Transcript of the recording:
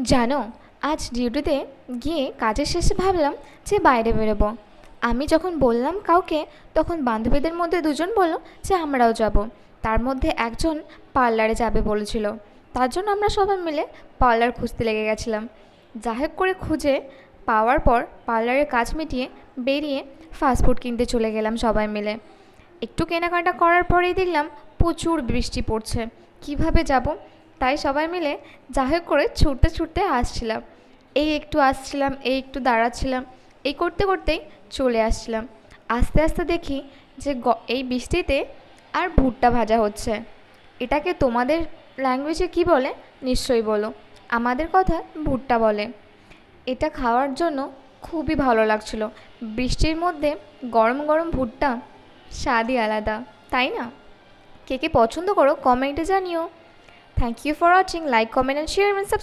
জানো, আজ ডিউটিতে গিয়ে কাজের শেষে ভাবলাম যে বাইরে বেরোবো। আমি যখন বললাম কাউকে, তখন বান্ধবীদের মধ্যে দুজন বলল যে আমরাও যাব। তার মধ্যে একজন পার্লারে যাবে বলেছিল। তার জন্য আমরা সবাই মিলে পার্লার খুঁজতে লেগে গেছিলাম। যা হোক করে খুঁজে পাওয়ার পর পার্লারের কাজ মিটিয়ে বেরিয়ে ফাস্টফুড কিনতে চলে গেলাম সবাই মিলে। একটু কেনাকাটা করার পরেই দেখলাম প্রচুর বৃষ্টি পড়ছে। কিভাবে যাব? তাই সবাই মিলে যা হোক করে ছুটতে ছুটতে আসছিলাম। এই একটু আসছিলাম, এই একটু দাঁড়াচ্ছিলাম, এই করতে করতেই চলে আসছিলাম। আস্তে আস্তে দেখি যে এই বৃষ্টিতে আর ভুট্টা ভাজা হচ্ছে। এটাকে তোমাদের ল্যাঙ্গুয়েজে কি বলে নিশ্চয়ই বলো। আমাদের কথা ভুট্টা বলে। এটা খাওয়ার জন্য খুবই ভালো লাগছিল। বৃষ্টির মধ্যে গরম গরম ভুট্টা স্বাদই আলাদা, তাই না? কে কে পছন্দ করো কমেন্টে জানিও। Thank you for watching. Like, comment and share,